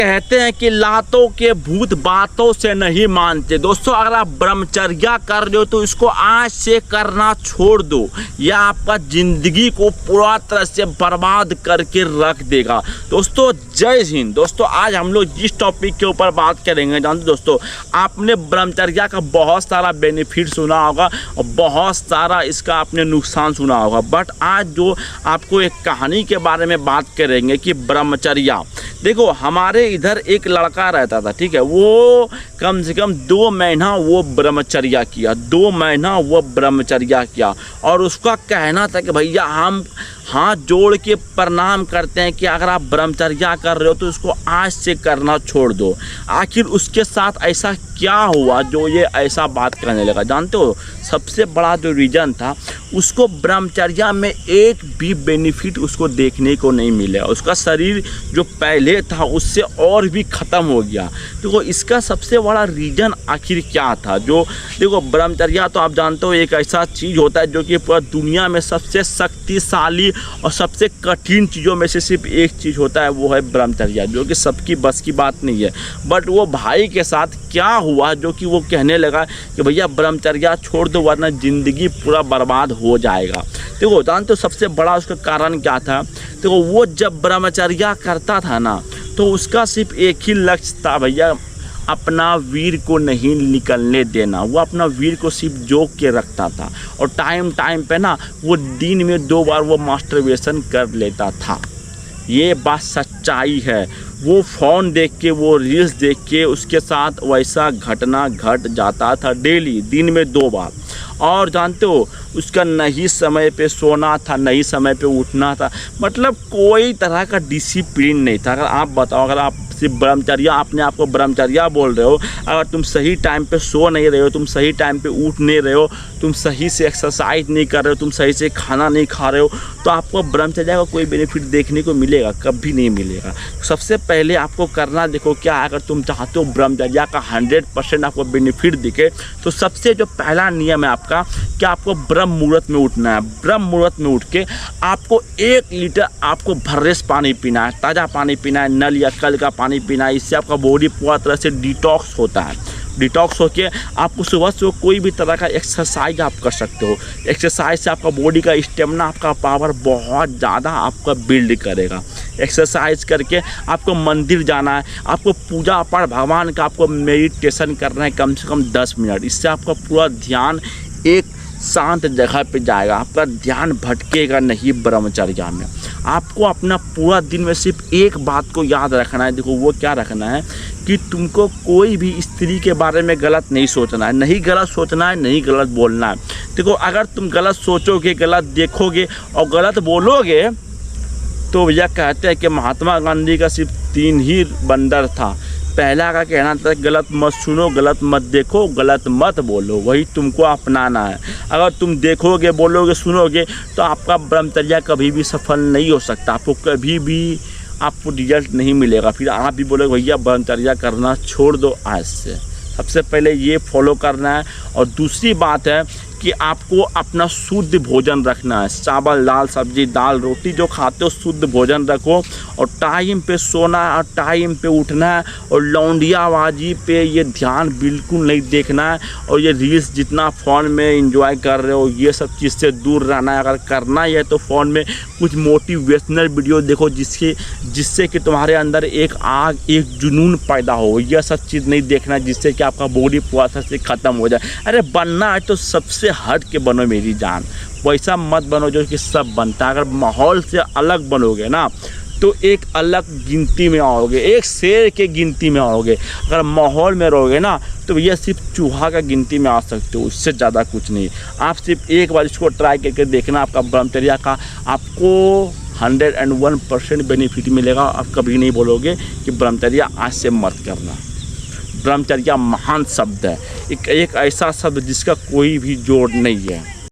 कहते हैं कि लातों के भूत बातों से नहीं मानते। दोस्तों, अगर आप ब्रह्मचर्या कर रहे हो तो इसको आज से करना छोड़ दो, यह आपका जिंदगी को पूरा तरह से बर्बाद करके रख देगा। दोस्तों, जय हिंद। दोस्तों, आज हम लोग जिस टॉपिक के ऊपर बात करेंगे, जानते दोस्तों, आपने ब्रह्मचर्या का बहुत सारा बेनिफिट सुना होगा और बहुत सारा इसका आपने नुकसान सुना होगा, बट आज जो आपको एक कहानी के बारे में बात करेंगे कि ब्रह्मचर्या। देखो, हमारे इधर एक लड़का रहता था, ठीक है, वो कम से कम 2 महीना वो ब्रह्मचर्या किया, 2 महीना वो ब्रह्मचर्या किया और उसका कहना था कि भैया हम हाथ जोड़ के प्रणाम करते हैं कि अगर आप ब्रह्मचर्या कर रहे हो तो उसको आज से करना छोड़ दो। आखिर उसके साथ ऐसा क्या हुआ जो ये ऐसा बात करने लगा? जानते हो, सबसे बड़ा जो रीज़न था, उसको ब्रह्मचर्या में एक भी बेनिफिट उसको देखने को नहीं मिला। उसका शरीर जो पहले था उससे और भी ख़त्म हो गया। देखो, इसका सबसे बड़ा रीज़न आखिर क्या था? जो देखो, ब्रह्मचर्या तो आप जानते हो एक ऐसा चीज़ होता है जो कि पूरा दुनिया में सबसे शक्तिशाली और सबसे कठिन चीज़ों में से सिर्फ एक चीज़ होता है, वो है ब्रह्मचर्या, जो कि सबकी बस की बात नहीं है। बट वो भाई के साथ क्या हुआ जो कि वो कहने लगा कि भैया ब्रह्मचर्या छोड़ दो वरना ज़िंदगी पूरा बर्बाद हो जाएगा। देखो, जानते हो सबसे बड़ा उसका कारण क्या था? देखो, वो जब ब्रह्मचर्या करता था ना, तो उसका सिर्फ एक ही लक्ष्य था, भैया अपना वीर को नहीं निकलने देना। वो अपना वीर को सिर्फ जोक के रखता था और टाइम पे ना वो दिन में 2 बार वो मास्टरबेशन कर लेता था। ये बात सच्चाई है। वो फ़ोन देख के, वो रील्स देख के उसके साथ वैसा घटना घट जाता था डेली, दिन में 2 बार। और जानते हो, उसका नहीं समय पे सोना था, नहीं समय पे उठना था, मतलब कोई तरह का डिसिप्लिन नहीं था। अगर आप बताओ, अगर आप सिर्फ ब्रह्मचर्या, अपने आप को ब्रह्मचर्या बोल रहे हो, अगर तुम सही टाइम पे सो नहीं रहे हो, तुम सही टाइम पे उठ नहीं रहे हो, तुम सही से एक्सरसाइज नहीं कर रहे हो, तुम सही से खाना नहीं खा रहे हो, तो आपको ब्रह्मचर्या का कोई बेनिफिट देखने को मिलेगा? कभी नहीं मिलेगा। सबसे पहले आपको करना, देखो क्या है, अगर तुम चाहते हो ब्रह्मचर्या का 100% आपको बेनिफिट दिखे, तो सबसे जो पहला नियम है आपका कि आपको ब्रह्म मुहूर्त में उठना है। ब्रह्म मुहूर्त में उठ के आपको 1 लीटर आपको भर्रेस पानी पीना है, ताज़ा पानी पीना है, नल या कल का पानी पीना है। इससे आपका बॉडी पूरा तरह से डिटॉक्स होता है। डिटॉक्स होके आपको सुबह से कोई भी तरह का एक्सरसाइज आप कर सकते हो। एक्सरसाइज से आपका बॉडी का स्टेमिना, आपका पावर बहुत ज़्यादा आपका बिल्ड करेगा। एक्सरसाइज करके आपको मंदिर जाना है, आपको पूजा पाठ भगवान का आपको मेडिटेशन करना है कम से कम 10 मिनट। इससे आपका पूरा ध्यान एक शांत जगह पे जाएगा, आपका ध्यान भटकेगा नहीं ब्रह्मचर्या में। आपको अपना पूरा दिन में सिर्फ एक बात को याद रखना है। देखो, वो क्या रखना है कि तुमको कोई भी स्त्री के बारे में गलत नहीं सोचना है, नहीं गलत सोचना है, नहीं गलत बोलना है। देखो, अगर तुम गलत सोचोगे, गलत देखोगे और गलत बोलोगे, तो भैया कहते हैं कि महात्मा गांधी का सिर्फ 3 ही बंदर था। पहला का कहना था गलत मत सुनो, गलत मत देखो, गलत मत बोलो, वही तुमको अपनाना है। अगर तुम देखोगे, बोलोगे, सुनोगे, तो आपका ब्रह्मचर्या कभी भी सफल नहीं हो सकता। आपको कभी भी आपको रिजल्ट नहीं मिलेगा। फिर आप भी बोलोगे भैया ब्रह्मचर्या करना छोड़ दो आज से। सबसे पहले ये फॉलो करना है। और दूसरी बात है कि आपको अपना शुद्ध भोजन रखना है। चावल, दाल, सब्जी, दाल, रोटी जो खाते हो शुद्ध भोजन रखो और टाइम पे सोना है और टाइम पे उठना है। और लौंडियाबाजी पे ये ध्यान बिल्कुल नहीं देखना है। और ये रील्स जितना फ़ोन में एंजॉय कर रहे हो, ये सब चीज़ से दूर रहना है। अगर करना ही है तो फ़ोन में कुछ मोटिवेशनल वीडियो देखो जिससे कि तुम्हारे अंदर एक आग, एक जुनून पैदा हो। यह सब चीज़ नहीं देखना जिससे कि आपका बॉडी पूरा तरह से ख़त्म हो जाए। अरे बनना है तो सबसे हट के बनो मेरी जान, वैसा मत बनो जो कि सब बनता है। अगर माहौल से अलग बनोगे ना, तो एक अलग गिनती में आओगे, एक शेर के गिनती में आओगे। अगर माहौल में रहोगे ना, तो भैया सिर्फ चूहा का गिनती में आ सकते हो, उससे ज़्यादा कुछ नहीं। आप सिर्फ एक बार इसको ट्राई करके देखना, आपका ब्रह्मचर्या का आपको 101% बेनिफिट मिलेगा। आप कभी नहीं बोलोगे कि ब्रह्मचर्या आज से मत करना। ब्रह्मचर्या महान शब्द है, एक ऐसा शब्द जिसका कोई भी जोड़ नहीं है।